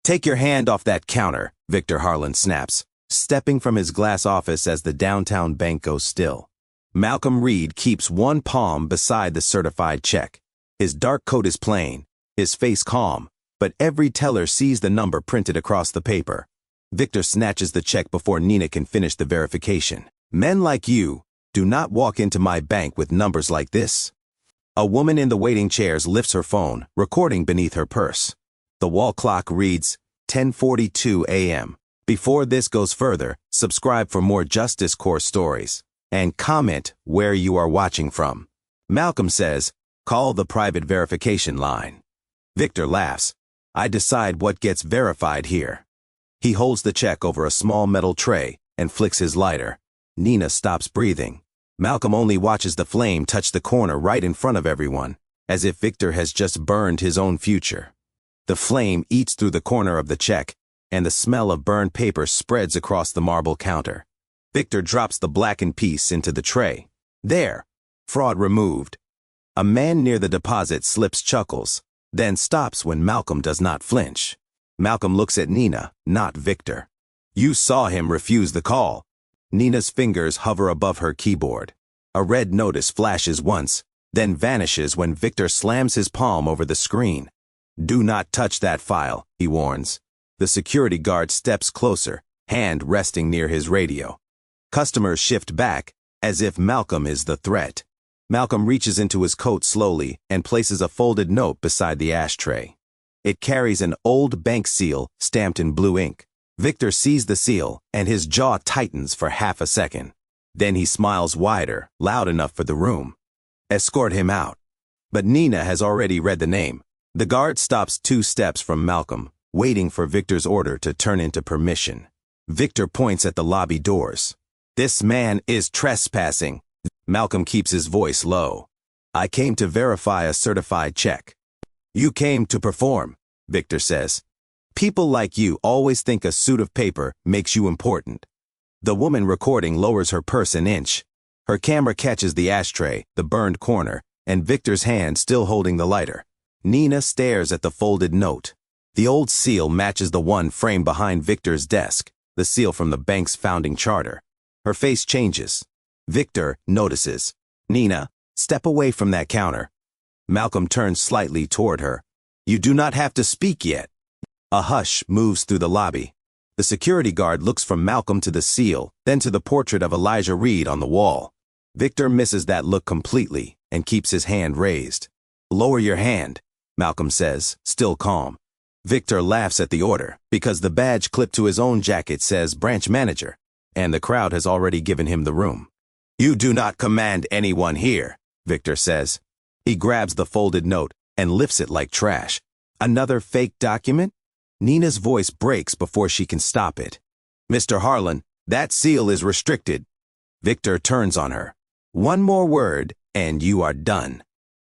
Take your hand off that counter, Victor Harlan snaps, stepping from his glass office as the downtown bank goes still. Malcolm Reed keeps one palm beside the certified check. His dark coat is plain, his face calm, but every teller sees the number printed across the paper. Victor snatches the check before Nina can finish the verification. Men like you do not walk into my bank with numbers like this. A woman in the waiting chairs lifts her phone, recording beneath her purse. The wall clock reads 10:42 a.m. Before this goes further, subscribe for more Justice Core stories. And comment where you are watching from. Malcolm says, call the private verification line. Victor laughs. I decide what gets verified here. He holds the check over a small metal tray and flicks his lighter. Nina stops breathing. Malcolm only watches the flame touch the corner right in front of everyone, as if Victor has just burned his own future. The flame eats through the corner of the check, and the smell of burned paper spreads across the marble counter. Victor drops the blackened piece into the tray. There, fraud removed. A man near the deposit slips chuckles, then stops when Malcolm does not flinch. Malcolm looks at Nina, not Victor. You saw him refuse the call. Nina's fingers hover above her keyboard. A red notice flashes once, then vanishes when Victor slams his palm over the screen. Do not touch that file, he warns. The security guard steps closer, hand resting near his radio. Customers shift back, as if Malcolm is the threat. Malcolm reaches into his coat slowly and places a folded note beside the ashtray. It carries an old bank seal stamped in blue ink. Victor sees the seal, and his jaw tightens for half a second. Then he smiles wider, loud enough for the room. Escort him out. But Nina has already read the name. The guard stops 2 steps from Malcolm, waiting for Victor's order to turn into permission. Victor points at the lobby doors. This man is trespassing. Malcolm keeps his voice low. I came to verify a certified check. You came to perform, Victor says. People like you always think a suit of paper makes you important. The woman recording lowers her purse an inch. Her camera catches the ashtray, the burned corner, and Victor's hand still holding the lighter. Nina stares at the folded note. The old seal matches the one framed behind Victor's desk, the seal from the bank's founding charter. Her face changes. Victor notices. Nina, step away from that counter. Malcolm turns slightly toward her. You do not have to speak yet. A hush moves through the lobby. The security guard looks from Malcolm to the seal, then to the portrait of Elijah Reed on the wall. Victor misses that look completely and keeps his hand raised. Lower your hand, Malcolm says, still calm. Victor laughs at the order because the badge clipped to his own jacket says branch manager, and the crowd has already given him the room. You do not command anyone here, Victor says. He grabs the folded note and lifts it like trash. Another fake document? Nina's voice breaks before she can stop it. Mr. Harlan, that seal is restricted. Victor turns on her. One more word, and you are done.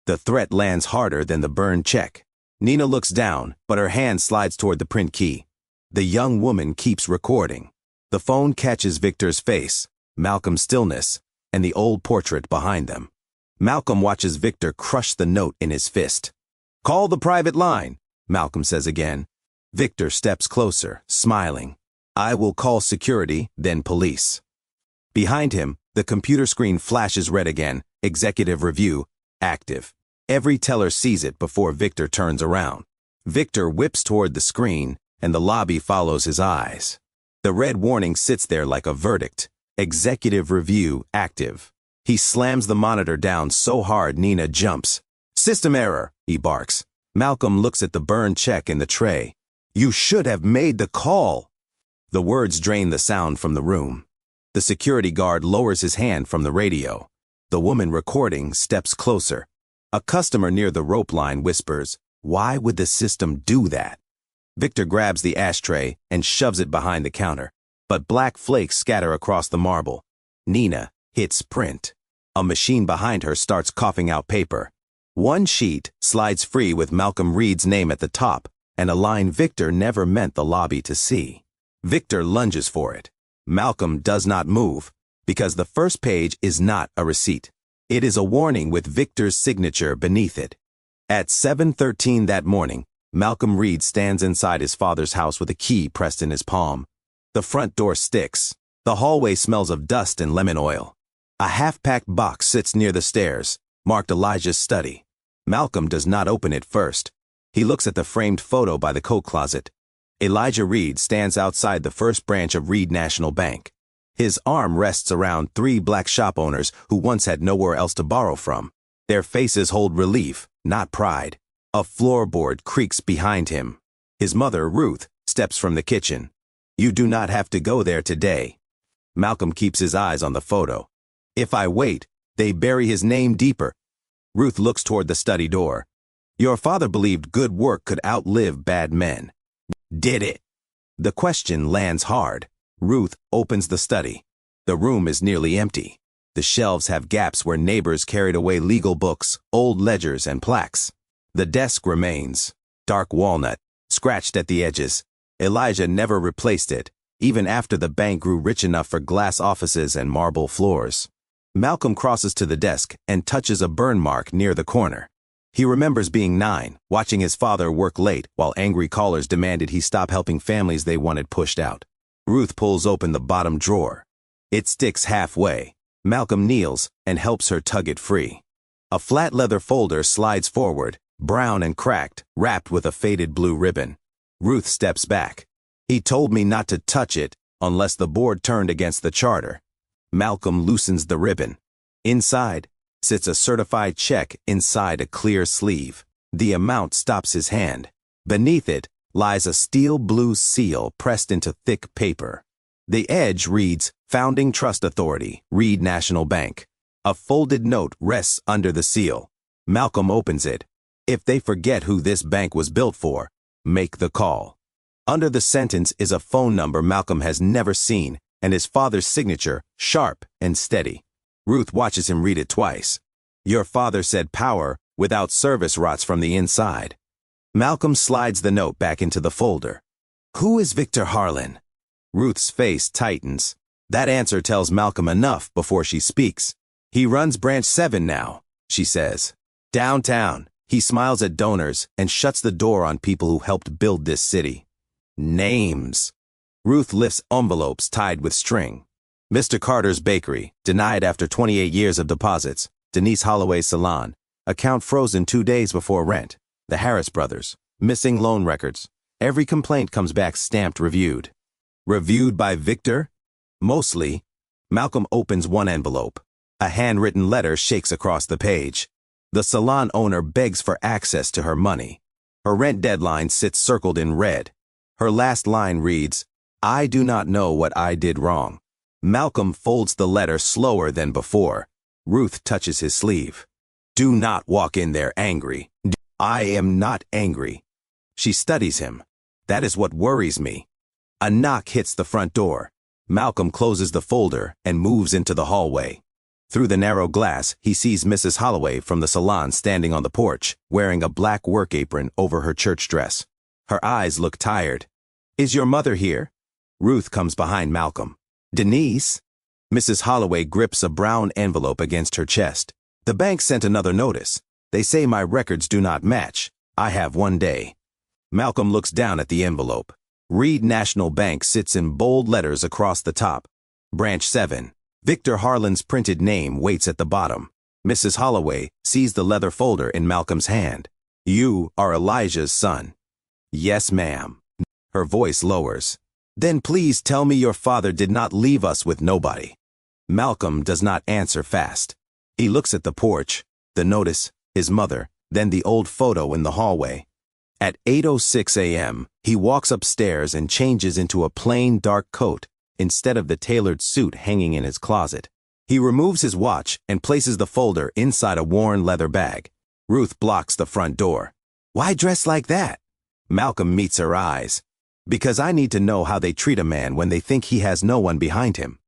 The threat lands harder than the burned check. Nina looks down, but her hand slides toward the print key. The young woman keeps recording. The phone catches Victor's face, Malcolm's stillness, and the old portrait behind them. Malcolm watches Victor crush the note in his fist. Call the private line, Malcolm says again. Victor steps closer, smiling. I will call security, then police. Behind him, the computer screen flashes red again, executive review, active. Every teller sees it before Victor turns around. Victor whips toward the screen, and the lobby follows his eyes. The red warning sits there like a verdict. Executive review, active. He slams the monitor down so hard Nina jumps. System error, he barks. Malcolm looks at the burned check in the tray. You should have made the call. The words drain the sound from the room. The security guard lowers his hand from the radio. The woman recording steps closer. A customer near the rope line whispers, why would the system do that? Victor grabs the ashtray and shoves it behind the counter, but black flakes scatter across the marble. Nina hits print. A machine behind her starts coughing out paper. One sheet slides free with Malcolm Reed's name at the top, and a line Victor never meant the lobby to see. Victor lunges for it. Malcolm does not move, because the first page is not a receipt. It is a warning with Victor's signature beneath it. At 7:13 that morning, Malcolm Reed stands inside his father's house with a key pressed in his palm. The front door sticks. The hallway smells of dust and lemon oil. A half-packed box sits near the stairs, marked Elijah's study. Malcolm does not open it first. He looks at the framed photo by the coat closet. Elijah Reed stands outside the first branch of Reed National Bank. His arm rests around 3 black shop owners who once had nowhere else to borrow from. Their faces hold relief, not pride. A floorboard creaks behind him. His mother, Ruth, steps from the kitchen. "You do not have to go there today." Malcolm keeps his eyes on the photo. "If I wait, they bury his name deeper." Ruth looks toward the study door. "Your father believed good work could outlive bad men. Did it?" The question lands hard. Ruth opens the study. The room is nearly empty. The shelves have gaps where neighbors carried away legal books, old ledgers, and plaques. The desk remains, dark walnut, scratched at the edges. Elijah never replaced it, even after the bank grew rich enough for glass offices and marble floors. Malcolm crosses to the desk and touches a burn mark near the corner. He remembers being 9, watching his father work late while angry callers demanded he stop helping families they wanted pushed out. Ruth pulls open the bottom drawer. It sticks halfway. Malcolm kneels and helps her tug it free. A flat leather folder slides forward, brown and cracked, wrapped with a faded blue ribbon. Ruth steps back. "He told me not to touch it unless the board turned against the charter." Malcolm loosens the ribbon. Inside sits a certified check inside a clear sleeve. The amount stops his hand. Beneath it lies a steel blue seal pressed into thick paper. The edge reads, "Founding Trust Authority, Reed National Bank." A folded note rests under the seal. Malcolm opens it. "If they forget who this bank was built for, make the call." Under the sentence is a phone number Malcolm has never seen, and his father's signature, sharp and steady. Ruth watches him read it twice. "Your father said power without service rots from the inside." Malcolm slides the note back into the folder. "Who is Victor Harlan?" Ruth's face tightens. That answer tells Malcolm enough before she speaks. "He runs Branch 7 now," she says. "Downtown." He smiles at donors and shuts the door on people who helped build this city. Names. Ruth lifts envelopes tied with string. Mr. Carter's Bakery, denied after 28 years of deposits. Denise Holloway's Salon, account frozen 2 days before rent. The Harris Brothers, missing loan records. Every complaint comes back stamped reviewed. Reviewed by Victor? Mostly. Malcolm opens one envelope. A handwritten letter shakes across the page. The salon owner begs for access to her money. Her rent deadline sits circled in red. Her last line reads, "I do not know what I did wrong." Malcolm folds the letter slower than before. Ruth touches his sleeve. "Do not walk in there angry." "I am not angry." She studies him. "That is what worries me." A knock hits the front door. Malcolm closes the folder and moves into the hallway. Through the narrow glass, he sees Mrs. Holloway from the salon standing on the porch, wearing a black work apron over her church dress. Her eyes look tired. "Is your mother here?" Ruth comes behind Malcolm. "Denise?" Mrs. Holloway grips a brown envelope against her chest. "The bank sent another notice. They say my records do not match. I have 1 day." Malcolm looks down at the envelope. Reed National Bank sits in bold letters across the top. Branch 7. Victor Harlan's printed name waits at the bottom. Mrs. Holloway sees the leather folder in Malcolm's hand. "You are Elijah's son." "Yes, ma'am." Her voice lowers. "Then please tell me your father did not leave us with nobody." Malcolm does not answer fast. He looks at the porch, the notice, his mother, then the old photo in the hallway. At 8:06 a.m., he walks upstairs and changes into a plain dark coat instead of the tailored suit hanging in his closet. He removes his watch and places the folder inside a worn leather bag. Ruth blocks the front door. "Why dress like that?" Malcolm meets her eyes. "Because I need to know how they treat a man when they think he has no one behind him."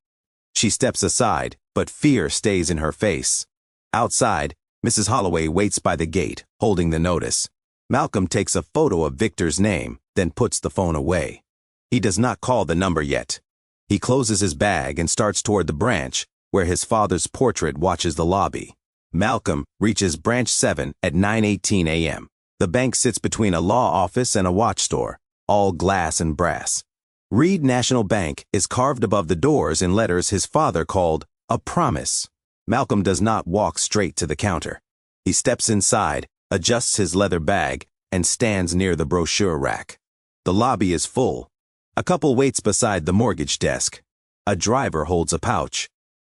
She steps aside, but fear stays in her face. Outside, Mrs. Holloway waits by the gate, holding the notice. Malcolm takes a photo of Victor's name, then puts the phone away. He does not call the number yet. He closes his bag and starts toward the branch, where his father's portrait watches the lobby. Malcolm reaches Branch 7 at 9:18 a.m. The bank sits between a law office and a watch store, all glass and brass. Reed National Bank is carved above the doors in letters his father called a promise. Malcolm does not walk straight to the counter. He steps inside, adjusts his leather bag, and stands near the brochure rack. The lobby is full. A couple waits beside the mortgage desk. A driver holds a pouch.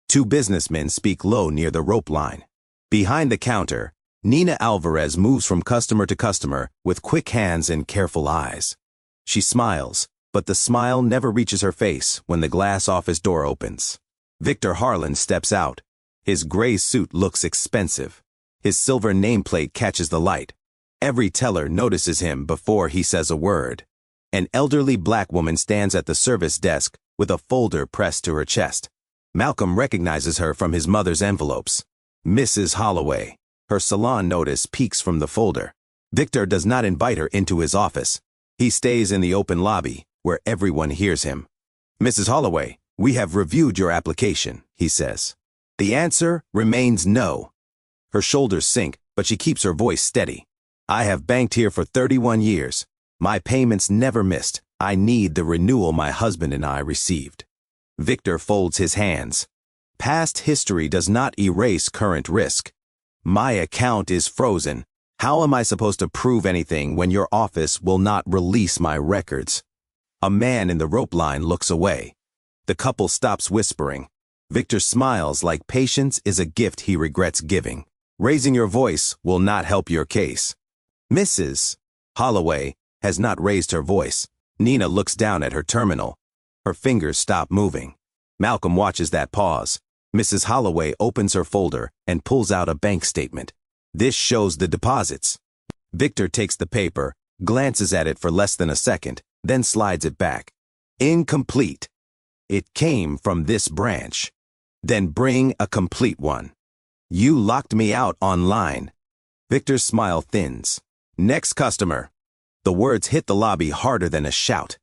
Two businessmen speak low near the rope line. Behind the counter, Nina Alvarez moves from customer to customer with quick hands and careful eyes. She smiles, but the smile never reaches her face when the glass office door opens. Victor Harlan steps out. His gray suit looks expensive. His silver nameplate catches the light. Every teller notices him before he says a word. An elderly black woman stands at the service desk with a folder pressed to her chest. Malcolm recognizes her from his mother's envelopes. Mrs. Holloway. Her salon notice peeks from the folder. Victor does not invite her into his office. He stays in the open lobby, where everyone hears him. Mrs. Holloway, we have reviewed your application, he says. The answer remains no. Her shoulders sink, but she keeps her voice steady. I have banked here for 31 years. My payments never missed. I need the renewal my husband and I received. Victor folds his hands. Past history does not erase current risk. My account is frozen. How am I supposed to prove anything when your office will not release my records? A man in the rope line looks away. The couple stops whispering. Victor smiles like patience is a gift he regrets giving. Raising your voice will not help your case. Mrs. Holloway has not raised her voice. Nina looks down at her terminal. Her fingers stop moving. Malcolm watches that pause. Mrs. Holloway opens her folder and pulls out a bank statement. This shows the deposits. Victor takes the paper, glances at it for less than a second, then slides it back. Incomplete. It came from this branch. Then bring a complete one. You locked me out online. Victor's smile thins. Next customer. The words hit the lobby harder than a shout.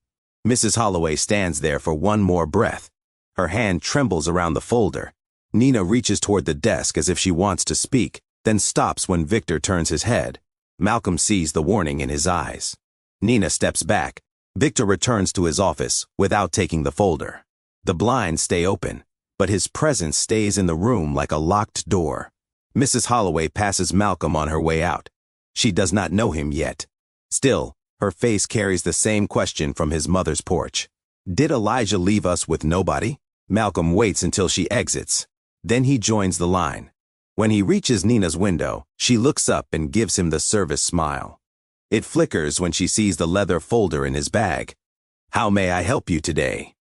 Mrs. Holloway stands there for one more breath. Her hand trembles around the folder. Nina reaches toward the desk as if she wants to speak, then stops when Victor turns his head. Malcolm sees the warning in his eyes. Nina steps back. Victor returns to his office without taking the folder. The blinds stay open, but his presence stays in the room like a locked door. Mrs. Holloway passes Malcolm on her way out. She does not know him yet. Still, her face carries the same question from his mother's porch. Did Elijah leave us with nobody? Malcolm waits until she exits. Then he joins the line. When he reaches Nina's window, she looks up and gives him the service smile. It flickers when she sees the leather folder in his bag. How may I help you today?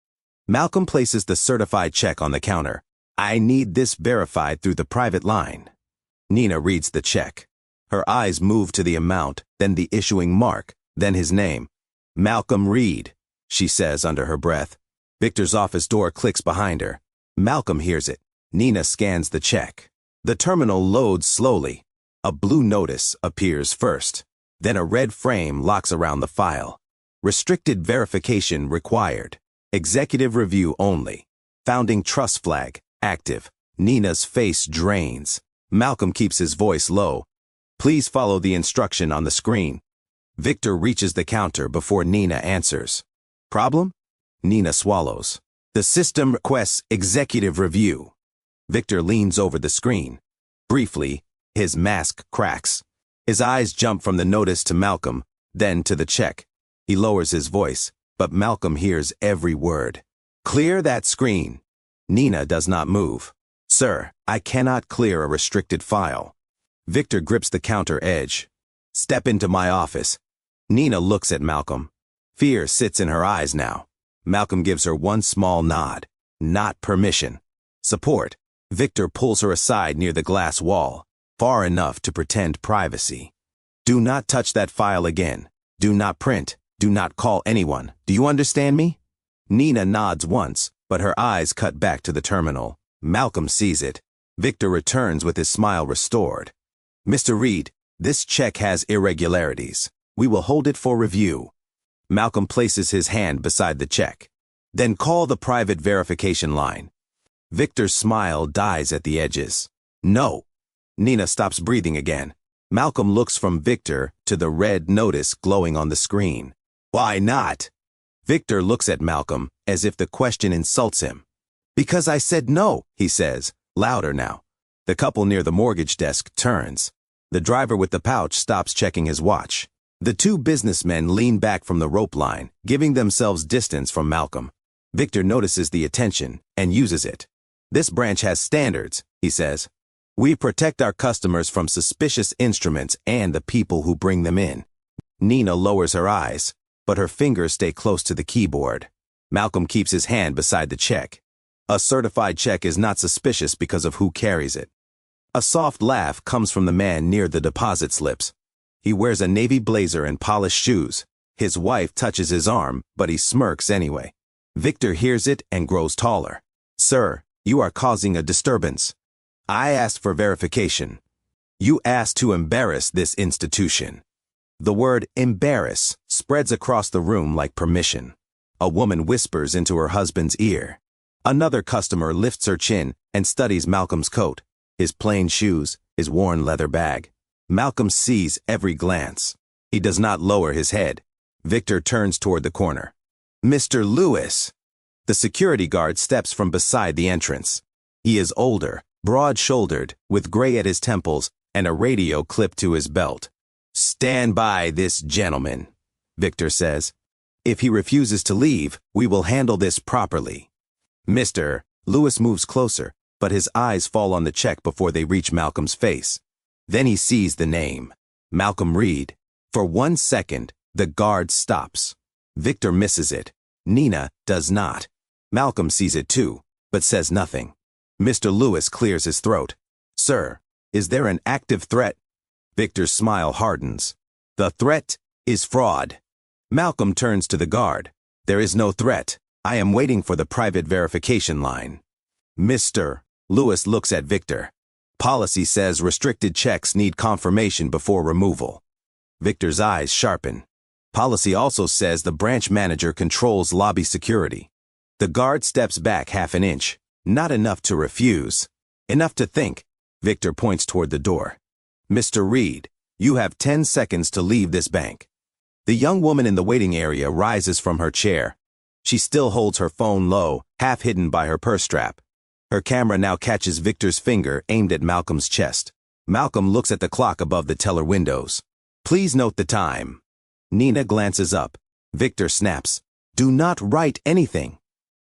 Malcolm places the certified check on the counter. I need this verified through the private line. Nina reads the check. Her eyes move to the amount, then the issuing mark, then his name. Malcolm Reed, she says under her breath. Victor's office door clicks behind her. Malcolm hears it. Nina scans the check. The terminal loads slowly. A blue notice appears first. Then a red frame locks around the file. Restricted verification required. Executive review only. Founding trust flag, active. Nina's face drains. Malcolm keeps his voice low. Please follow the instruction on the screen. Victor reaches the counter before Nina answers. Problem? Nina swallows. The system requests executive review. Victor leans over the screen. Briefly, his mask cracks. His eyes jump from the notice to Malcolm, then to the check. He lowers his voice, but Malcolm hears every word. Clear that screen. Nina does not move. Sir, I cannot clear a restricted file. Victor grips the counter edge. Step into my office. Nina looks at Malcolm. Fear sits in her eyes now. Malcolm gives her one small nod. Not permission. Support. Victor pulls her aside near the glass wall, far enough to pretend privacy. Do not touch that file again. Do not print. Do not call anyone. Do you understand me? Nina nods once, but her eyes cut back to the terminal. Malcolm sees it. Victor returns with his smile restored. Mr. Reed, this check has irregularities. We will hold it for review. Malcolm places his hand beside the check. Then call the private verification line. Victor's smile dies at the edges. No. Nina stops breathing again. Malcolm looks from Victor to the red notice glowing on the screen. Why not? Victor looks at Malcolm as if the question insults him. Because I said no, he says, louder now. The couple near the mortgage desk turns. The driver with the pouch stops checking his watch. The two businessmen lean back from the rope line, giving themselves distance from Malcolm. Victor notices the attention and uses it. This branch has standards, he says. We protect our customers from suspicious instruments and the people who bring them in. Nina lowers her eyes, but her fingers stay close to the keyboard. Malcolm keeps his hand beside the check. A certified check is not suspicious because of who carries it. A soft laugh comes from the man near the deposit slips. He wears a navy blazer and polished shoes. His wife touches his arm, but he smirks anyway. Victor hears it and grows taller. Sir, you are causing a disturbance. I asked for verification. You asked to embarrass this institution. The word embarrass spreads across the room like permission. A woman whispers into her husband's ear. Another customer lifts her chin and studies Malcolm's coat, his plain shoes, his worn leather bag. Malcolm sees every glance. He does not lower his head. Victor turns toward the corner. Mr. Lewis. The security guard steps from beside the entrance. He is older, broad-shouldered, with gray at his temples and a radio clipped to his belt. Stand by this gentleman, Victor says. If he refuses to leave, we will handle this properly. Mr. Lewis moves closer, but his eyes fall on the check before they reach Malcolm's face. Then he sees the name, Malcolm Reed. For 1 second, the guard stops. Victor misses it. Nina does not. Malcolm sees it too, but says nothing. Mr. Lewis clears his throat. Sir, is there an active threat? Victor's smile hardens. The threat is fraud. Malcolm turns to the guard. There is no threat. I am waiting for the private verification line. Mr. Lewis looks at Victor. Policy says restricted checks need confirmation before removal. Victor's eyes sharpen. Policy also says the branch manager controls lobby security. The guard steps back half an inch. Not enough to refuse. Enough to think. Victor points toward the door. Mr. Reed, you have 10 seconds to leave this bank. The young woman in the waiting area rises from her chair. She still holds her phone low, half hidden by her purse strap. Her camera now catches Victor's finger aimed at Malcolm's chest. Malcolm looks at the clock above the teller windows. Please note the time. Nina glances up. Victor snaps. Do not write anything.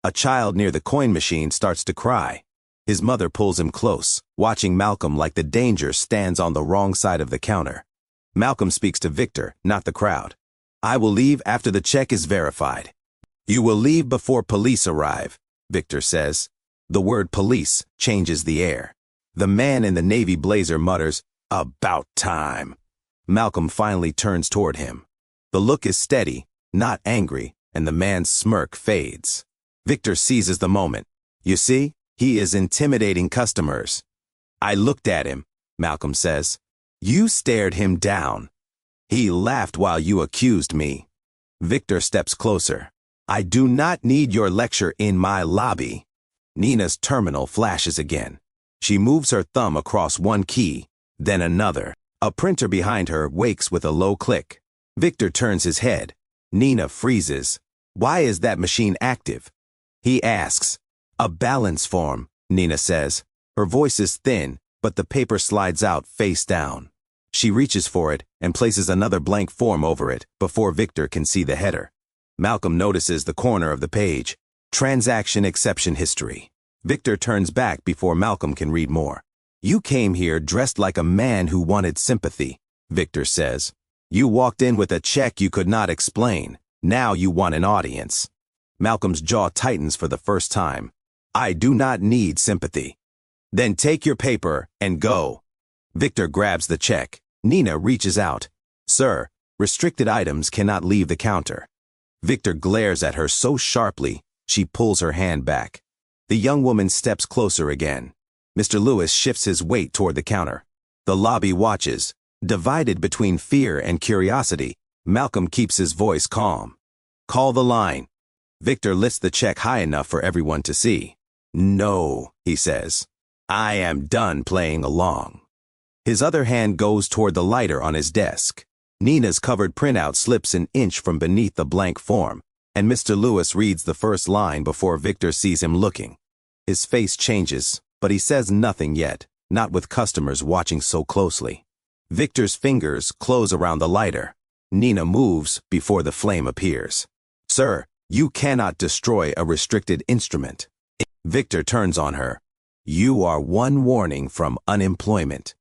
A child near the coin machine starts to cry. His mother pulls him close, watching Malcolm like the danger stands on the wrong side of the counter. Malcolm speaks to Victor, not the crowd. I will leave after the check is verified. You will leave before police arrive, Victor says. The word police changes the air. The man in the navy blazer mutters, about time. Malcolm finally turns toward him. The look is steady, not angry, and the man's smirk fades. Victor seizes the moment. You see, he is intimidating customers. I looked at him, Malcolm says. You stared him down. He laughed while you accused me. Victor steps closer. I do not need your lecture in my lobby. Nina's terminal flashes again. She moves her thumb across one key, then another. A printer behind her wakes with a low click. Victor turns his head. Nina freezes. Why is that machine active? He asks. A balance form, Nina says. Her voice is thin, but the paper slides out face down. She reaches for it and places another blank form over it before Victor can see the header. Malcolm notices the corner of the page. Transaction exception history. Victor turns back before Malcolm can read more. You came here dressed like a man who wanted sympathy, Victor says. You walked in with a check you could not explain. Now you want an audience. Malcolm's jaw tightens for the first time. I do not need sympathy. Then take your paper and go. Victor grabs the check. Nina reaches out. Sir, restricted items cannot leave the counter. Victor glares at her so sharply, she pulls her hand back. The young woman steps closer again. Mr. Lewis shifts his weight toward the counter. The lobby watches. Divided between fear and curiosity, Malcolm keeps his voice calm. Call the line. Victor lifts the check high enough for everyone to see. No, he says. I am done playing along. His other hand goes toward the lighter on his desk. Nina's covered printout slips an inch from beneath the blank form, and Mr. Lewis reads the first line before Victor sees him looking. His face changes, but he says nothing yet, not with customers watching so closely. Victor's fingers close around the lighter. Nina moves before the flame appears. "Sir, you cannot destroy a restricted instrument." Victor turns on her. "You are one warning from unemployment."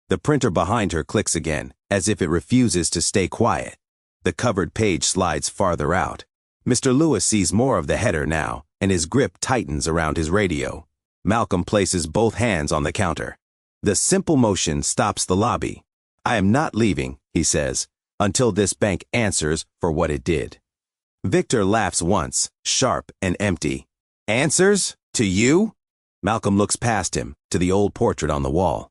The printer behind her clicks again, as if it refuses to stay quiet. The covered page slides farther out. Mr. Lewis sees more of the header now, and his grip tightens around his radio. Malcolm places both hands on the counter. The simple motion stops the lobby. "I am not leaving," he says, "until this bank answers for what it did." Victor laughs once, sharp and empty. "Answers? To you?" Malcolm looks past him, to the old portrait on the wall.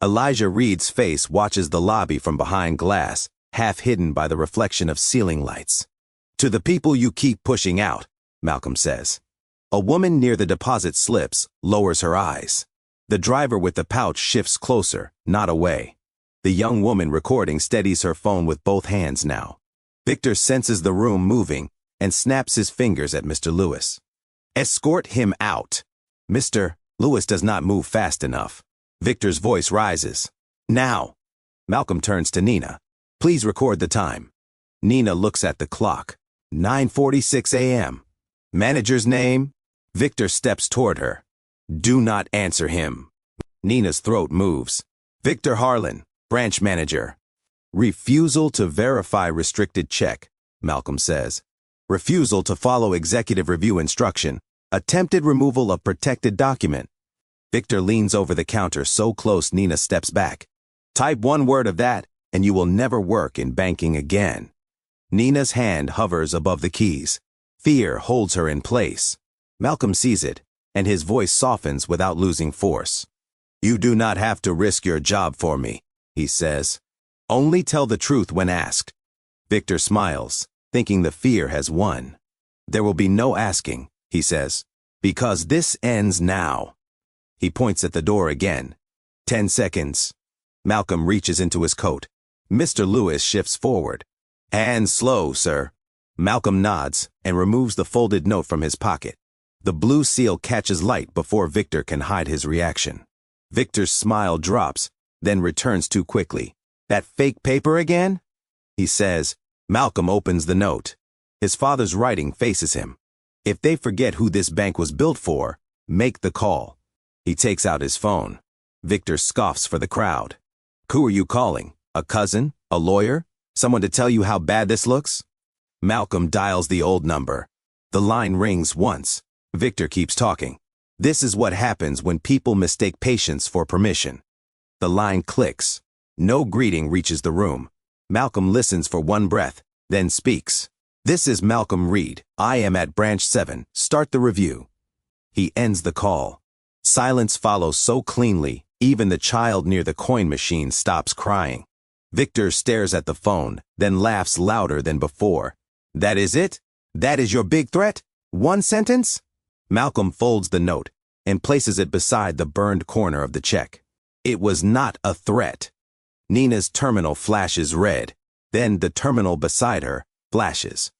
Elijah Reed's face watches the lobby from behind glass, half hidden by the reflection of ceiling lights. "To the people you keep pushing out," Malcolm says. A woman near the deposit slips, lowers her eyes. The driver with the pouch shifts closer, not away. The young woman recording steadies her phone with both hands now. Victor senses the room moving and snaps his fingers at Mr. Lewis. "Escort him out." Mr. Lewis does not move fast enough. Victor's voice rises. "Now." Malcolm turns to Nina. "Please record the time." Nina looks at the clock. 9:46 a.m. "Manager's name?" Victor steps toward her. "Do not answer him." Nina's throat moves. "Victor Harlan, branch manager." "Refusal to verify restricted check," Malcolm says. "Refusal to follow executive review instruction. Attempted removal of protected document." Victor leans over the counter so close Nina steps back. "Type one word of that, and you will never work in banking again." Nina's hand hovers above the keys. Fear holds her in place. Malcolm sees it, and his voice softens without losing force. "You do not have to risk your job for me," he says. "Only tell the truth when asked." Victor smiles, thinking the fear has won. "There will be no asking," he says, "because this ends now." He points at the door again. 10 seconds. Malcolm reaches into his coat. Mr. Lewis shifts forward. "And slow, sir." Malcolm nods and removes the folded note from his pocket. The blue seal catches light before Victor can hide his reaction. Victor's smile drops, then returns too quickly. "That fake paper again?" he says. Malcolm opens the note. His father's writing faces him. "If they forget who this bank was built for, make the call." He takes out his phone. Victor scoffs for the crowd. "Who are you calling? A cousin? A lawyer? Someone to tell you how bad this looks?" Malcolm dials the old number. The line rings once. Victor keeps talking. "This is what happens when people mistake patience for permission." The line clicks. No greeting reaches the room. Malcolm listens for one breath, then speaks. "This is Malcolm Reed. I am at Branch 7. Start the review." He ends the call. Silence follows so cleanly, even the child near the coin machine stops crying. Victor stares at the phone, then laughs louder than before. "That is it? That is your big threat? One sentence?" Malcolm folds the note and places it beside the burned corner of the check. It was not a threat. Nina's terminal flashes red. Then the terminal beside her flashes.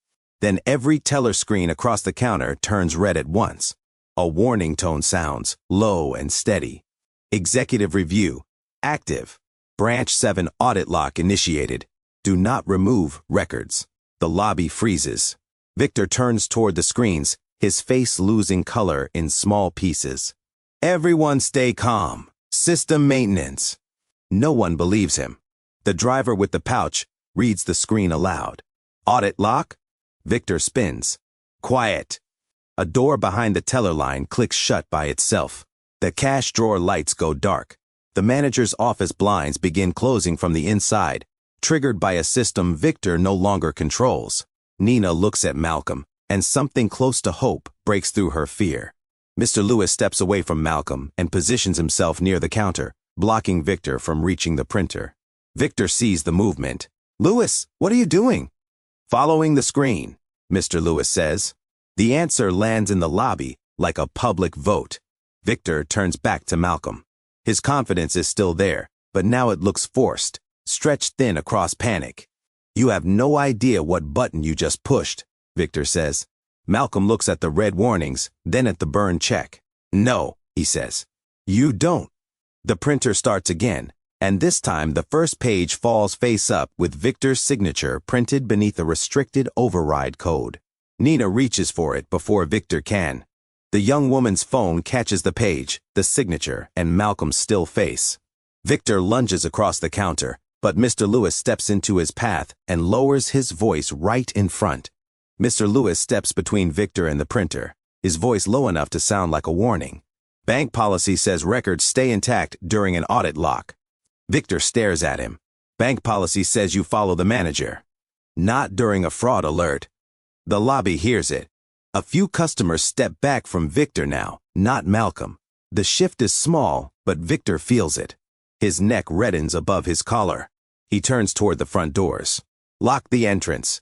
Then every teller screen across the counter turns red at once. A warning tone sounds, low and steady. Executive review. Active. Branch 7 audit lock initiated. Do not remove records. The lobby freezes. Victor turns toward the screens, his face losing color in small pieces. "Everyone stay calm. System maintenance." No one believes him. The driver with the pouch reads the screen aloud. "Audit lock?" Victor spins. "Quiet." A door behind the teller line clicks shut by itself. The cash drawer lights go dark. The manager's office blinds begin closing from the inside, triggered by a system Victor no longer controls. Nina looks at Malcolm, and something close to hope breaks through her fear. Mr. Lewis steps away from Malcolm and positions himself near the counter, blocking Victor from reaching the printer. Victor sees the movement. "Lewis, what are you doing?" "Following the screen," Mr. Lewis says. The answer lands in the lobby like a public vote. Victor turns back to Malcolm. His confidence is still there, but now it looks forced, stretched thin across panic. You have no idea what button you just pushed, Victor says. Malcolm looks at the red warnings, then at the burned check. No, he says. You don't. The printer starts again, and this time the first page falls face up with Victor's signature printed beneath a restricted override code. Nina reaches for it before Victor can. The young woman's phone catches the page, the signature, and Malcolm's still face. Victor lunges across the counter, but Mr. Lewis steps into his path and lowers his voice right in front. Mr. Lewis steps between Victor and the printer, his voice low enough to sound like a warning. Bank policy says records stay intact during an audit lock. Victor stares at him. Bank policy says you follow the manager. Not during a fraud alert. The lobby hears it. A few customers step back from Victor now, not Malcolm. The shift is small, but Victor feels it. His neck reddens above his collar. He turns toward the front doors. Lock the entrance.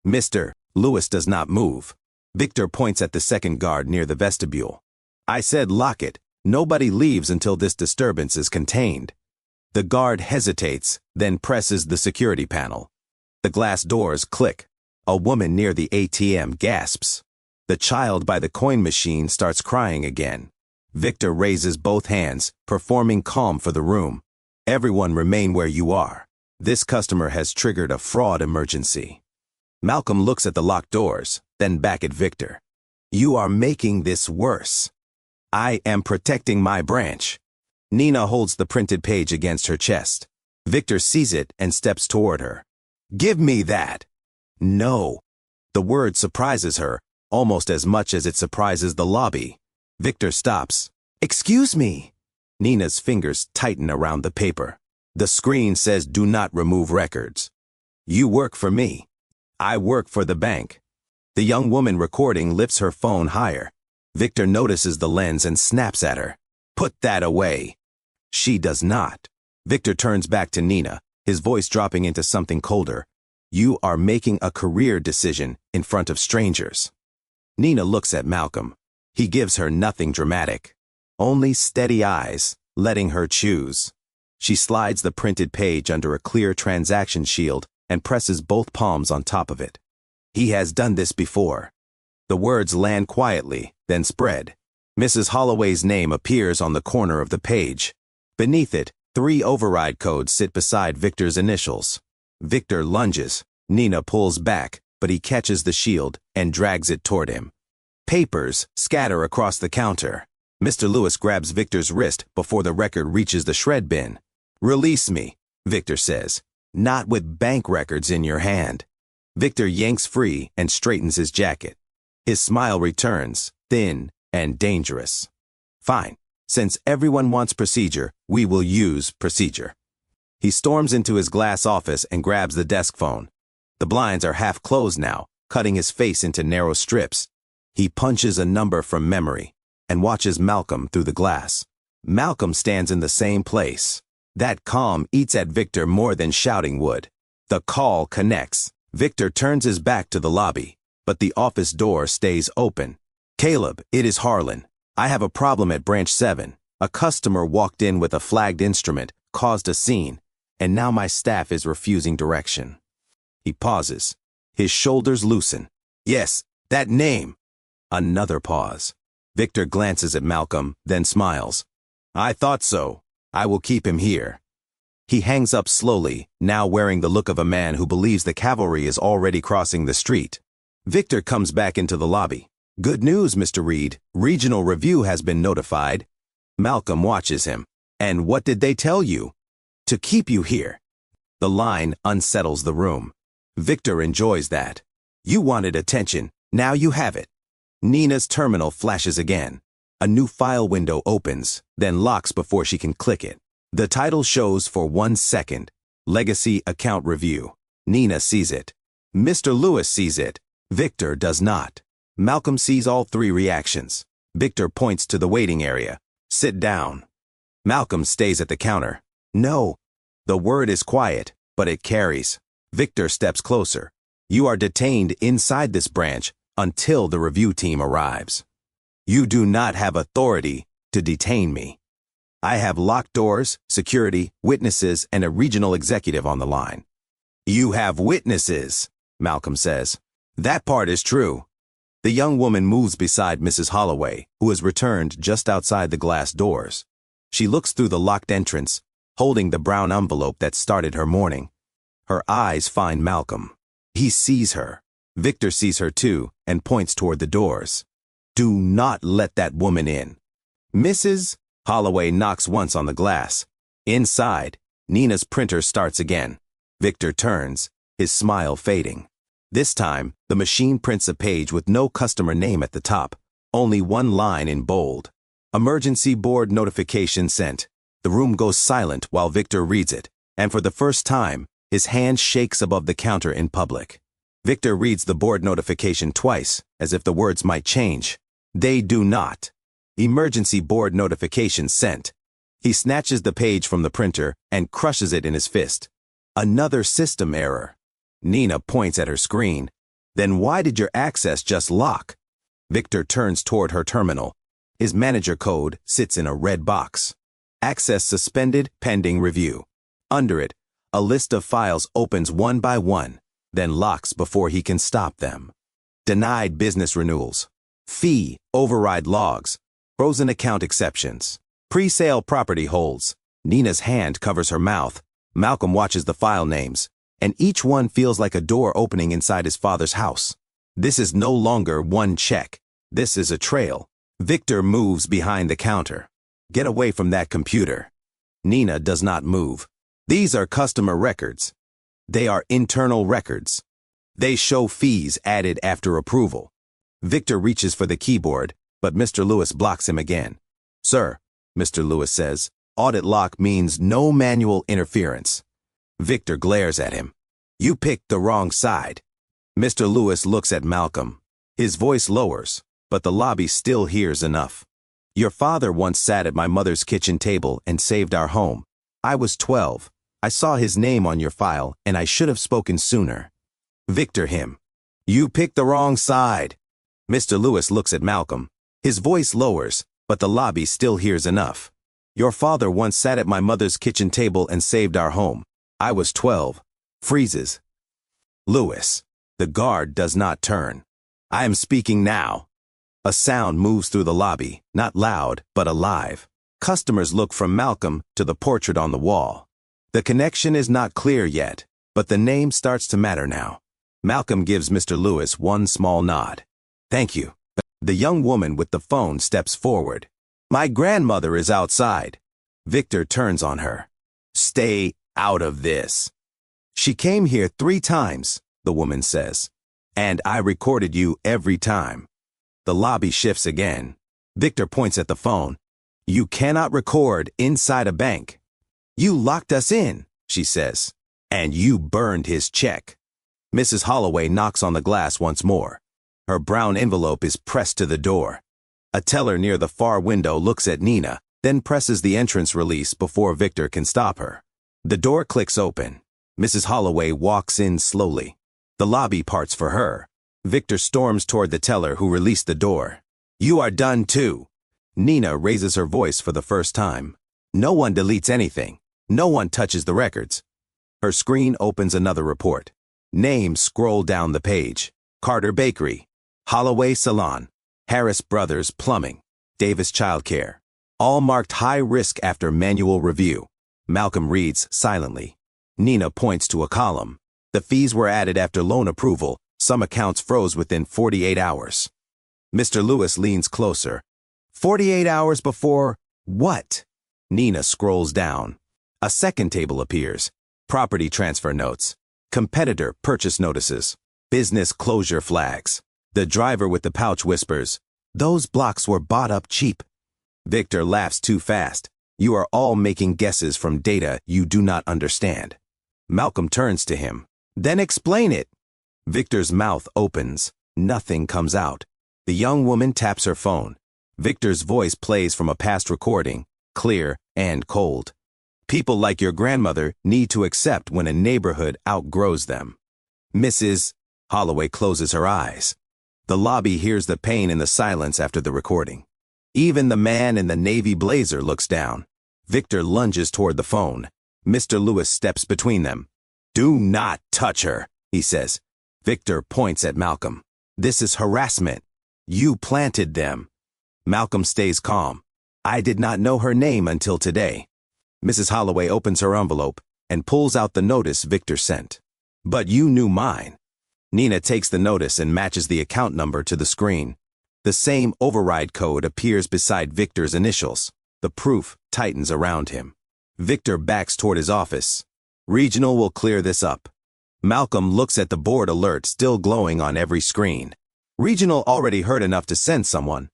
Mr. Lewis does not move. Victor points at the second guard near the vestibule. I said lock it. Nobody leaves until this disturbance is contained. The guard hesitates, then presses the security panel. The glass doors click. A woman near the ATM gasps. The child by the coin machine starts crying again. Victor raises both hands, performing calm for the room. Everyone remain where you are. This customer has triggered a fraud emergency. Malcolm looks at the locked doors, then back at Victor. You are making this worse. I am protecting my branch. Nina holds the printed page against her chest. Victor sees it and steps toward her. Give me that. No. The word surprises her, almost as much as it surprises the lobby. Victor stops. Excuse me. Nina's fingers tighten around the paper. The screen says do not remove records. You work for me. I work for the bank. The young woman recording lifts her phone higher. Victor notices the lens and snaps at her. Put that away. She does not. Victor turns back to Nina, his voice dropping into something colder. You are making a career decision in front of strangers. Nina looks at Malcolm. He gives her nothing dramatic. Only steady eyes, letting her choose. She slides the printed page under a clear transaction shield and presses both palms on top of it. He has done this before. The words land quietly, then spread. Mrs. Holloway's name appears on the corner of the page. Beneath it, 3 override codes sit beside Victor's initials. Victor lunges. Nina pulls back, but he catches the shield and drags it toward him. Papers scatter across the counter. Mr. Lewis grabs Victor's wrist before the record reaches the shred bin. Release me, Victor says. Not with bank records in your hand. Victor yanks free and straightens his jacket. His smile returns, thin and dangerous. Fine. Since everyone wants procedure, we will use procedure. He storms into his glass office and grabs the desk phone. The blinds are half closed now, cutting his face into narrow strips. He punches a number from memory and watches Malcolm through the glass. Malcolm stands in the same place. That calm eats at Victor more than shouting would. The call connects. Victor turns his back to the lobby, but the office door stays open. Caleb, it is Harlan. I have a problem at Branch 7. A customer walked in with a flagged instrument, caused a scene, and now my staff is refusing direction. He pauses. His shoulders loosen. Yes, that name. Another pause. Victor glances at Malcolm, then smiles. I thought so. I will keep him here. He hangs up slowly, now wearing the look of a man who believes the cavalry is already crossing the street. Victor comes back into the lobby. Good news, Mr. Reed. Regional Review has been notified. Malcolm watches him. And what did they tell you? To keep you here. The line unsettles the room. Victor enjoys that. You wanted attention. Now you have it. Nina's terminal flashes again. A new file window opens, then locks before she can click it. The title shows for 1 second. Legacy Account Review. Nina sees it. Mr. Lewis sees it. Victor does not. Malcolm sees all 3 reactions. Victor points to the waiting area. Sit down. Malcolm stays at the counter. No. The word is quiet, but it carries. Victor steps closer. You are detained inside this branch until the review team arrives. You do not have authority to detain me. I have locked doors, security, witnesses, and a regional executive on the line. You have witnesses, Malcolm says. That part is true. The young woman moves beside Mrs. Holloway, who has returned just outside the glass doors. She looks through the locked entrance, holding the brown envelope that started her morning. Her eyes find Malcolm. He sees her. Victor sees her too and points toward the doors. Do not let that woman in. Mrs. Holloway knocks once on the glass. Inside, Nina's printer starts again. Victor turns, his smile fading. This time, the machine prints a page with no customer name at the top, only one line in bold. Emergency board notification sent. The room goes silent while Victor reads it, and for the first time, his hand shakes above the counter in public. Victor reads the board notification twice, as if the words might change. They do not. Emergency board notification sent. He snatches the page from the printer and crushes it in his fist. Another system error. Nina points at her screen. Then why did your access just lock? Victor turns toward her terminal. His manager code sits in a red box. Access suspended pending review. Under it, a list of files opens one by one, then locks before he can stop them. Denied business renewals. Fee override logs. Frozen account exceptions. Pre-sale property holds. Nina's hand covers her mouth. Malcolm watches the file names, and each one feels like a door opening inside his father's house. This is no longer one check. This is a trail. Victor moves behind the counter. Get away from that computer. Nina does not move. These are customer records. They are internal records. They show fees added after approval. Victor reaches for the keyboard, but Mr. Lewis blocks him again. Sir, Mr. Lewis says, audit lock means no manual interference. Victor glares at him. You picked the wrong side. Mr. Lewis looks at Malcolm. His voice lowers, but the lobby still hears enough. Your father once sat at my mother's kitchen table and saved our home. I was 12. I saw his name on your file, and I should have spoken sooner. Victor him. You picked the wrong side. Mr. Lewis looks at Malcolm. His voice lowers, but the lobby still hears enough. Your father once sat at my mother's kitchen table and saved our home. I was 12. Freezes. Lewis. The guard does not turn. I am speaking now. A sound moves through the lobby, not loud, but alive. Customers look from Malcolm to the portrait on the wall. The connection is not clear yet, but the name starts to matter now. Malcolm gives Mr. Lewis one small nod. Thank you. The young woman with the phone steps forward. My grandmother is outside. Victor turns on her. Stay out of this. She came here 3 times, the woman says. And I recorded you every time. The lobby shifts again. Victor points at the phone. You cannot record inside a bank. You locked us in, she says. And you burned his check. Mrs. Holloway knocks on the glass once more. Her brown envelope is pressed to the door. A teller near the far window looks at Nina, then presses the entrance release before Victor can stop her. The door clicks open. Mrs. Holloway walks in slowly. The lobby parts for her. Victor storms toward the teller who released the door. You are done too. Nina raises her voice for the first time. No one deletes anything. No one touches the records. Her screen opens another report. Names scroll down the page. Carter Bakery, Holloway Salon, Harris Brothers Plumbing, Davis Childcare. All marked high risk after manual review. Malcolm reads silently. Nina points to a column. The fees were added after loan approval. Some accounts froze within 48 hours. Mr. Lewis leans closer. 48 hours before what? Nina scrolls down. A second table appears. Property transfer notes. Competitor purchase notices. Business closure flags. The driver with the pouch whispers, those blocks were bought up cheap. Victor laughs too fast. You are all making guesses from data you do not understand. Malcolm turns to him. Then explain it. Victor's mouth opens. Nothing comes out. The young woman taps her phone. Victor's voice plays from a past recording, clear and cold. People like your grandmother need to accept when a neighborhood outgrows them. Mrs. Holloway closes her eyes. The lobby hears the pain in the silence after the recording. Even the man in the navy blazer looks down. Victor lunges toward the phone. Mr. Lewis steps between them. "Do not touch her," he says. Victor points at Malcolm. "This is harassment. You planted them." Malcolm stays calm. "I did not know her name until today." Mrs. Holloway opens her envelope and pulls out the notice Victor sent. "But you knew mine." Nina takes the notice and matches the account number to the screen. The same override code appears beside Victor's initials. The proof tightens around him. Victor backs toward his office. "Regional will clear this up." Malcolm looks at the board alert still glowing on every screen. Regional already heard enough to send someone.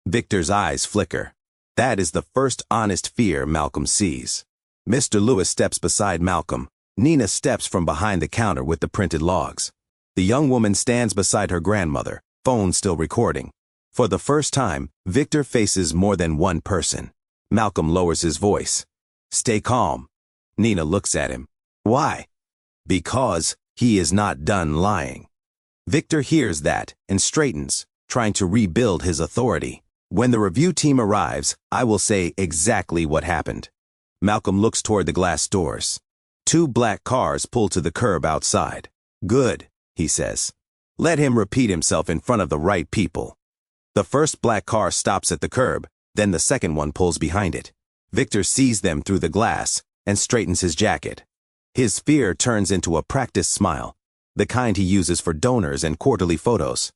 Victor's eyes flicker. That is the first honest fear Malcolm sees. Mr. Lewis steps beside Malcolm. Nina steps from behind the counter with the printed logs. The young woman stands beside her grandmother, phone still recording. For the first time, Victor faces more than one person. Malcolm lowers his voice. "Stay calm." Nina looks at him. "Why?" "Because he is not done lying." Victor hears that and straightens, trying to rebuild his authority. "When the review team arrives, I will say exactly what happened." Malcolm looks toward the glass doors. 2 black cars pull to the curb outside. "Good," he says. "Let him repeat himself in front of the right people." The first black car stops at the curb, then the second one pulls behind it. Victor sees them through the glass and straightens his jacket. His fear turns into a practiced smile, the kind he uses for donors and quarterly photos.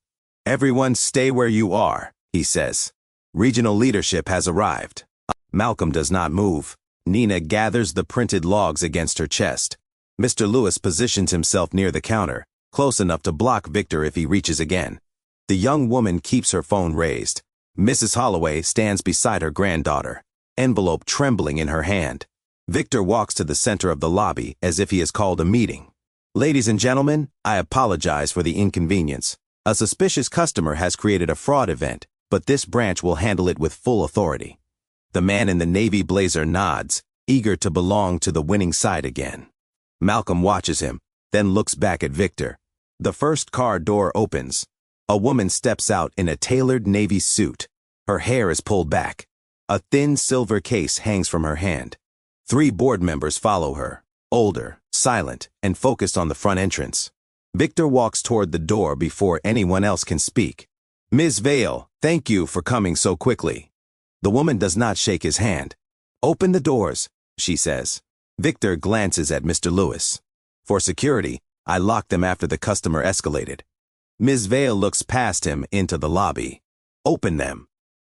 "Everyone stay where you are," he says. "Regional leadership has arrived." Malcolm does not move. Nina gathers the printed logs against her chest. Mr. Lewis positions himself near the counter, close enough to block Victor if he reaches again. The young woman keeps her phone raised. Mrs. Holloway stands beside her granddaughter, envelope trembling in her hand. Victor walks to the center of the lobby as if he has called a meeting. "Ladies and gentlemen, I apologize for the inconvenience. A suspicious customer has created a fraud event, but this branch will handle it with full authority." The man in the navy blazer nods, eager to belong to the winning side again. Malcolm watches him, then looks back at Victor. The first car door opens. A woman steps out in a tailored navy suit. Her hair is pulled back. A thin silver case hangs from her hand. 3 board members follow her, older, silent, and focused on the front entrance. Victor walks toward the door before anyone else can speak. "Ms. Vale, thank you for coming so quickly." The woman does not shake his hand. "Open the doors," she says. Victor glances at Mr. Lewis. "For security, I locked them after the customer escalated." Ms. Vale looks past him into the lobby. "Open them."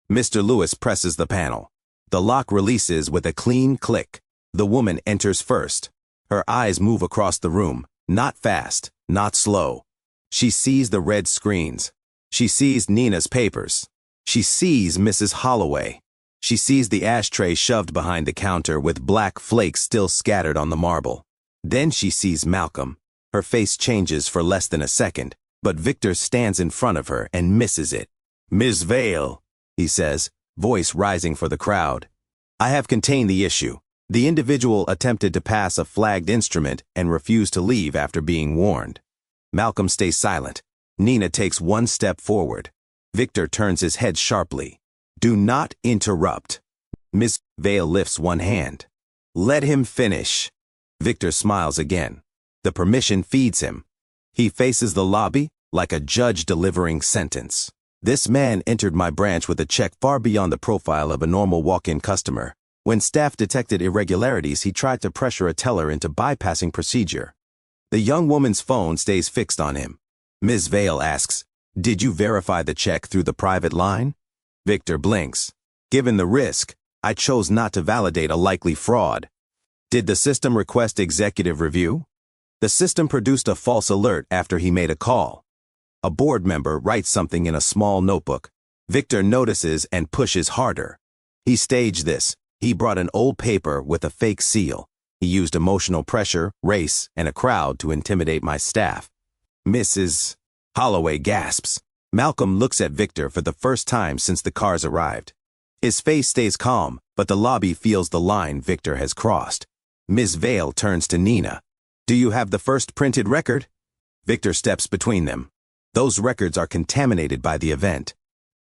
Mr. Lewis presses the panel. The lock releases with a clean click. The woman enters first. Her eyes move across the room, not fast, not slow. She sees the red screens. She sees Nina's papers. She sees Mrs. Holloway. She sees the ashtray shoved behind the counter with black flakes still scattered on the marble. Then she sees Malcolm. Her face changes for less than a second, but Victor stands in front of her and misses it. "Ms. Vale," he says, voice rising for the crowd. "I have contained the issue. The individual attempted to pass a flagged instrument and refused to leave after being warned." Malcolm stays silent. Nina takes one step forward. Victor turns his head sharply. "Do not interrupt." Ms. Vale lifts one hand. "Let him finish." Victor smiles again. The permission feeds him. He faces the lobby like a judge delivering sentence. "This man entered my branch with a check far beyond the profile of a normal walk-in customer. When staff detected irregularities, he tried to pressure a teller into bypassing procedure." The young woman's phone stays fixed on him. Ms. Vale asks, "Did you verify the check through the private line?" Victor blinks. "Given the risk, I chose not to validate a likely fraud." "Did the system request executive review?" "The system produced a false alert after he made a call." A board member writes something in a small notebook. Victor notices and pushes harder. "He staged this. He brought an old paper with a fake seal. He used emotional pressure, race, and a crowd to intimidate my staff." Mrs. Holloway gasps. Malcolm looks at Victor for the first time since the cars arrived. His face stays calm, but the lobby feels the line Victor has crossed. Ms. Vale turns to Nina. "Do you have the first printed record?" Victor steps between them. "Those records are contaminated by the event."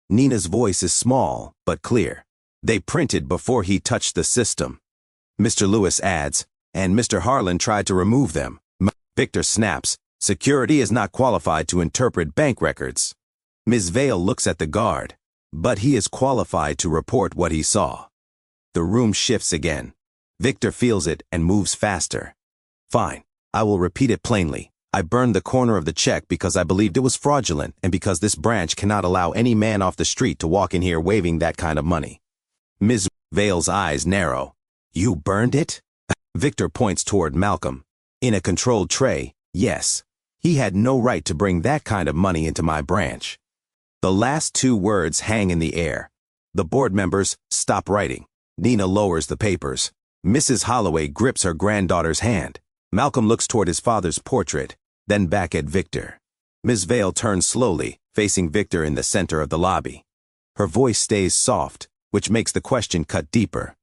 Nina's voice is small, but clear. "They printed before he touched the system. Mr. Lewis adds, and Mr. Harlan tried to remove them. Victor snaps, security is not qualified to interpret bank records. Ms. Vale looks at the guard, but he is qualified to report what he saw. The room shifts again. Victor feels it and moves faster. Fine, I will repeat it plainly. I burned the corner of the check because I believed it was fraudulent and because this branch cannot allow any man off the street to walk in here waving that kind of money. Ms. Vale's eyes narrow. You burned it? Victor points toward Malcolm. In a controlled tray, yes. He had no right to bring that kind of money into my branch. The last two words hang in the air. The board members stop writing. Nina lowers the papers. Mrs. Holloway grips her granddaughter's hand. Malcolm looks toward his father's portrait, then back at Victor. Ms. Vale turns slowly, facing Victor in the center of the lobby. Her voice stays soft, which makes the question cut deeper.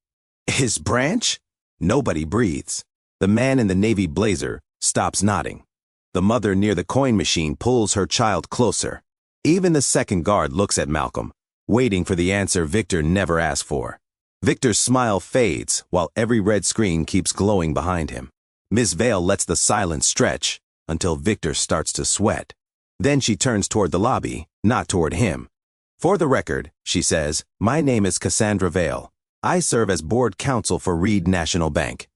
His branch? Nobody breathes. The man in the navy blazer stops nodding. The mother near the coin machine pulls her child closer. Even the second guard looks at Malcolm, waiting for the answer Victor never asked for. Victor's smile fades while every red screen keeps glowing behind him. Ms. Vale lets the silence stretch until Victor starts to sweat. Then she turns toward the lobby, not toward him. For the record, she says, my name is Cassandra Vale. I serve as board counsel for Reed National Bank.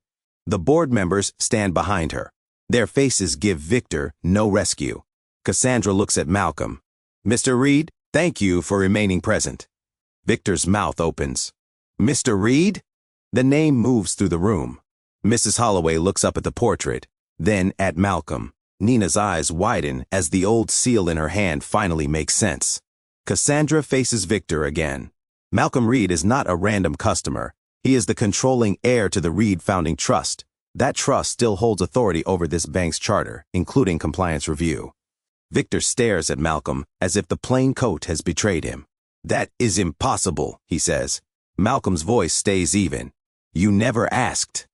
The board members stand behind her. Their faces give Victor no rescue. Cassandra looks at Malcolm. Mr. Reed, thank you for remaining present. Victor's mouth opens. Mr. Reed? The name moves through the room. Mrs. Holloway looks up at the portrait, then at Malcolm. Nina's eyes widen as the old seal in her hand finally makes sense. Cassandra faces Victor again. Malcolm Reed is not a random customer. He is the controlling heir to the Reed Founding Trust. That trust still holds authority over this bank's charter, including compliance review. Victor stares at Malcolm as if the plain coat has betrayed him. That is impossible, he says. Malcolm's voice stays even. You never asked.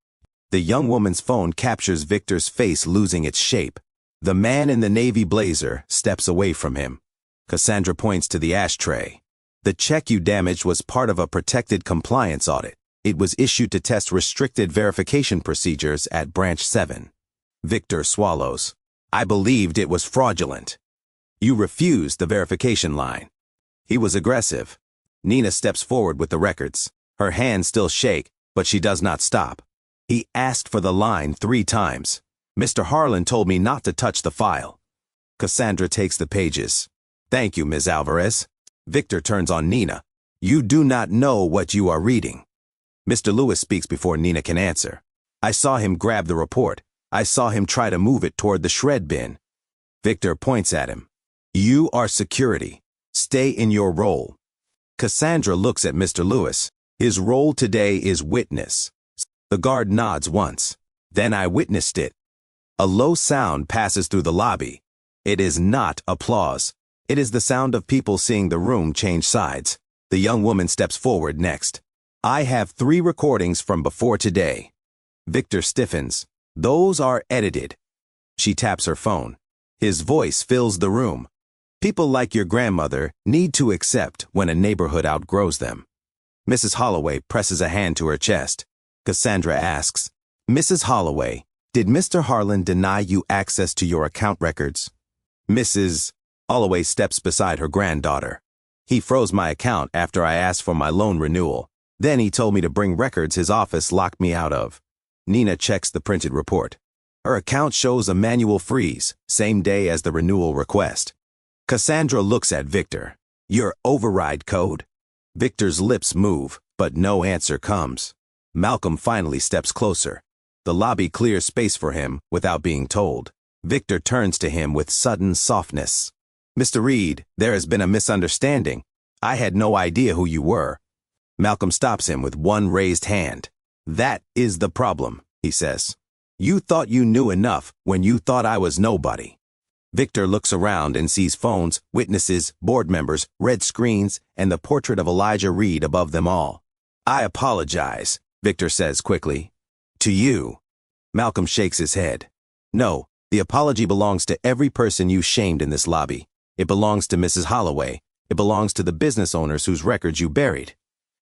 The young woman's phone captures Victor's face losing its shape. The man in the navy blazer steps away from him. Cassandra points to the ashtray. The check you damaged was part of a protected compliance audit. It was issued to test restricted verification procedures at Branch 7. Victor swallows. I believed it was fraudulent. You refused the verification line. He was aggressive. Nina steps forward with the records. Her hands still shake, but she does not stop. He asked for the line 3 times. Mr. Harlan told me not to touch the file. Cassandra takes the pages. Thank you, Ms. Alvarez. Victor turns on Nina. You do not know what you are reading. Mr. Lewis speaks before Nina can answer. I saw him grab the report. I saw him try to move it toward the shred bin. Victor points at him. You are security. Stay in your role. Cassandra looks at Mr. Lewis. His role today is witness. The guard nods once. Then I witnessed it. A low sound passes through the lobby. It is not applause. It is the sound of people seeing the room change sides. The young woman steps forward next. I have 3 recordings from before today. Victor stiffens. Those are edited. She taps her phone. His voice fills the room. People like your grandmother need to accept when a neighborhood outgrows them. Mrs. Holloway presses a hand to her chest. Cassandra asks, Mrs. Holloway, did Mr. Harlan deny you access to your account records? Mrs. Holloway steps beside her granddaughter. He froze my account after I asked for my loan renewal. Then he told me to bring records his office locked me out of. Nina checks the printed report. Her account shows a manual freeze, same day as the renewal request. Cassandra looks at Victor. Your override code? Victor's lips move, but no answer comes. Malcolm finally steps closer. The lobby clears space for him without being told. Victor turns to him with sudden softness. Mr. Reed, there has been a misunderstanding. I had no idea who you were. Malcolm stops him with one raised hand. That is the problem, he says. You thought you knew enough when you thought I was nobody. Victor looks around and sees phones, witnesses, board members, red screens, and the portrait of Elijah Reed above them all. I apologize, Victor says quickly. To you. Malcolm shakes his head. No, the apology belongs to every person you shamed in this lobby. It belongs to Mrs. Holloway. It belongs to the business owners whose records you buried.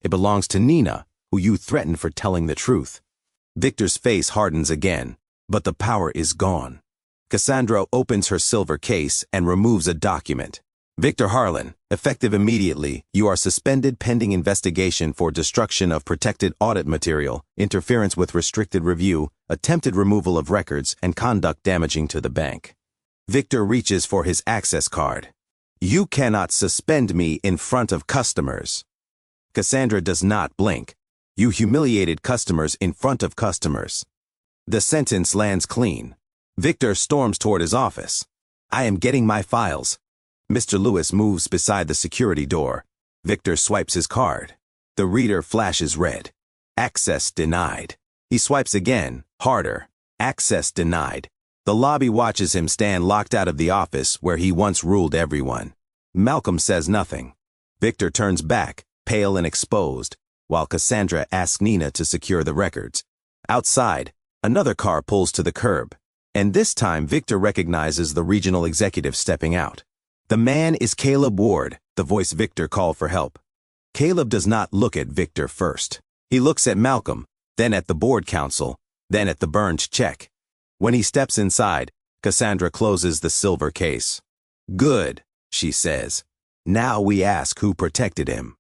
It belongs to Nina, who you threatened for telling the truth. Victor's face hardens again, but the power is gone. Cassandra opens her silver case and removes a document. Victor Harlan, effective immediately, you are suspended pending investigation for destruction of protected audit material, interference with restricted review, attempted removal of records, and conduct damaging to the bank. Victor reaches for his access card. You cannot suspend me in front of customers. Cassandra does not blink. You humiliated customers in front of customers. The sentence lands clean. Victor storms toward his office. I am getting my files. Mr. Lewis moves beside the security door. Victor swipes his card. The reader flashes red. Access denied. He swipes again, harder. Access denied. The lobby watches him stand locked out of the office where he once ruled everyone. Malcolm says nothing. Victor turns back, pale and exposed, while Cassandra asks Nina to secure the records. Outside, another car pulls to the curb, and this time Victor recognizes the regional executive stepping out. The man is Caleb Ward, the voice Victor called for help. Caleb does not look at Victor first. He looks at Malcolm, then at the board counsel, then at the burned check. When he steps inside, Cassandra closes the silver case. Good, she says. Now we ask who protected him.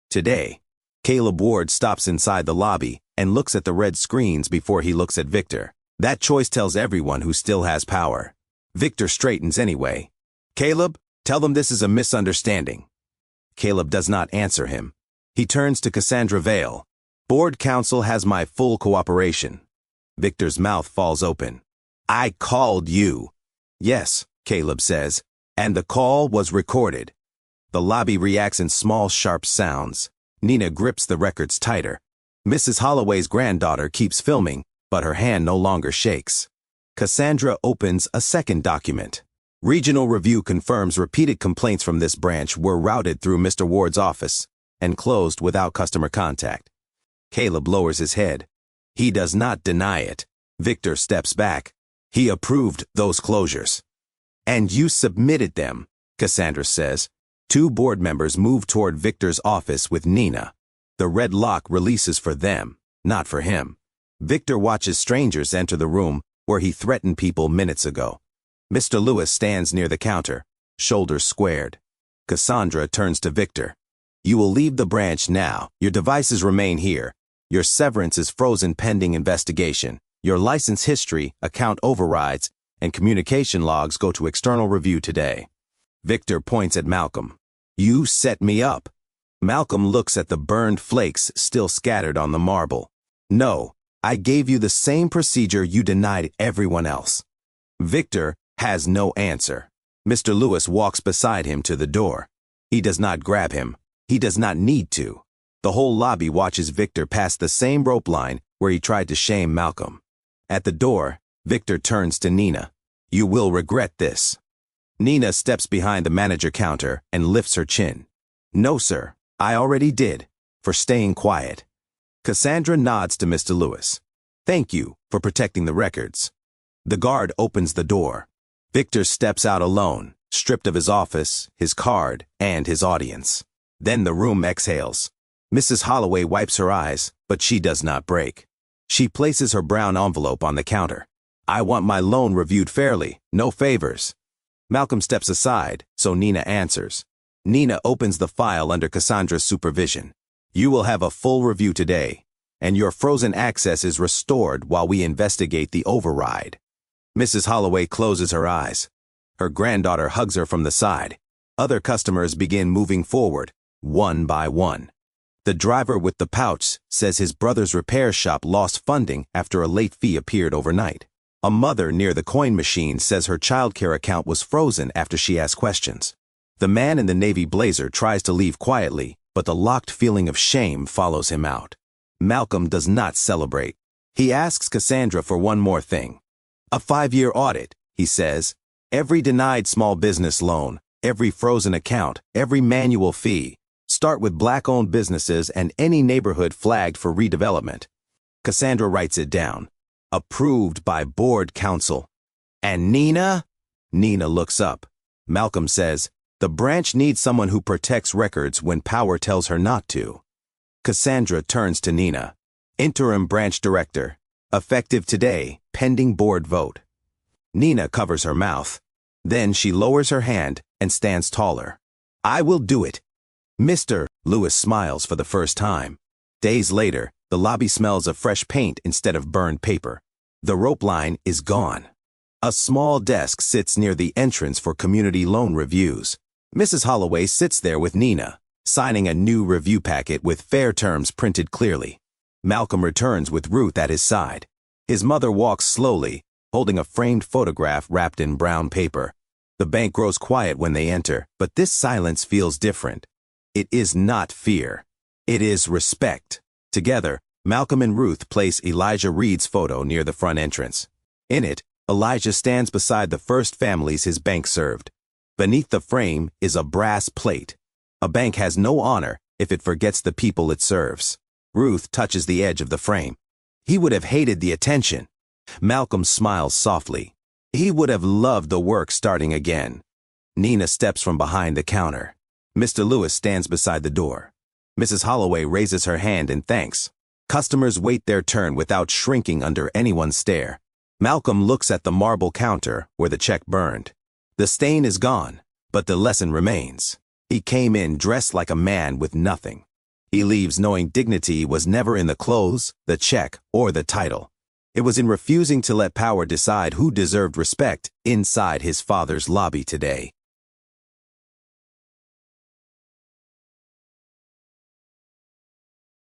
Today, Caleb Ward stops inside the lobby and looks at the red screens before he looks at Victor. That choice tells everyone who still has power. Victor straightens anyway. Caleb, tell them this is a misunderstanding. Caleb does not answer him. He turns to Cassandra Vale. Board counsel has my full cooperation. Victor's mouth falls open. I called you. Yes, Caleb says, and the call was recorded. The lobby reacts in small, sharp sounds. Nina grips the records tighter. Mrs. Holloway's granddaughter keeps filming, but her hand no longer shakes. Cassandra opens a second document. Regional Review confirms repeated complaints from this branch were routed through Mr. Ward's office and closed without customer contact. Caleb lowers his head. He does not deny it. Victor steps back. He approved those closures. And you submitted them, Cassandra says. Two board members move toward Victor's office with Nina. The red lock releases for them, not for him. Victor watches strangers enter the room where he threatened people minutes ago. Mr. Lewis stands near the counter, shoulders squared. Cassandra turns to Victor. You will leave the branch now. Your devices remain here. Your severance is frozen pending investigation. Your license history, account overrides, and communication logs go to external review today. Victor points at Malcolm. You set me up. Malcolm looks at the burned flakes still scattered on the marble. No, I gave you the same procedure you denied everyone else. Victor has no answer. Mr. Lewis walks beside him to the door. He does not grab him. He does not need to. The whole lobby watches Victor pass the same rope line where he tried to shame Malcolm. At the door, Victor turns to Nina. You will regret this. Nina steps behind the manager counter and lifts her chin. No, sir, I already did, for staying quiet. Cassandra nods to Mr. Lewis. Thank you for protecting the records. The guard opens the door. Victor steps out alone, stripped of his office, his card, and his audience. Then the room exhales. Mrs. Holloway wipes her eyes, but she does not break. She places her brown envelope on the counter. I want my loan reviewed fairly, no favors. Malcolm steps aside, so Nina answers. Nina opens the file under Cassandra's supervision. You will have a full review today, and your frozen access is restored while we investigate the override. Mrs. Holloway closes her eyes. Her granddaughter hugs her from the side. Other customers begin moving forward, one by one. The driver with the pouch says his brother's repair shop lost funding after a late fee appeared overnight. A mother near the coin machine says her childcare account was frozen after she asked questions. The man in the navy blazer tries to leave quietly, but the locked feeling of shame follows him out. Malcolm does not celebrate. He asks Cassandra for one more thing. A 5-year audit, he says. Every denied small business loan, every frozen account, every manual fee. Start with black-owned businesses and any neighborhood flagged for redevelopment. Cassandra writes it down. Approved by board counsel. And Nina? Nina looks up. Malcolm says, the branch needs someone who protects records when power tells her not to. Cassandra turns to Nina. Interim branch director. Effective today, pending board vote. Nina covers her mouth. Then she lowers her hand and stands taller. I will do it. Mr. Lewis smiles for the first time. Days later, the lobby smells of fresh paint instead of burned paper. The rope line is gone. A small desk sits near the entrance for community loan reviews. Mrs. Holloway sits there with Nina, signing a new review packet with fair terms printed clearly. Malcolm returns with Ruth at his side. His mother walks slowly, holding a framed photograph wrapped in brown paper. The bank grows quiet when they enter, but this silence feels different. It is not fear. It is respect. Together, Malcolm and Ruth place Elijah Reed's photo near the front entrance. In it, Elijah stands beside the first families his bank served. Beneath the frame is a brass plate. A bank has no honor if it forgets the people it serves. Ruth touches the edge of the frame. He would have hated the attention. Malcolm smiles softly. He would have loved the work starting again. Nina steps from behind the counter. Mr. Lewis stands beside the door. Mrs. Holloway raises her hand in thanks. Customers wait their turn without shrinking under anyone's stare. Malcolm looks at the marble counter where the check burned. The stain is gone, but the lesson remains. He came in dressed like a man with nothing. He leaves knowing dignity was never in the clothes, the check, or the title. It was in refusing to let power decide who deserved respect inside his father's lobby today.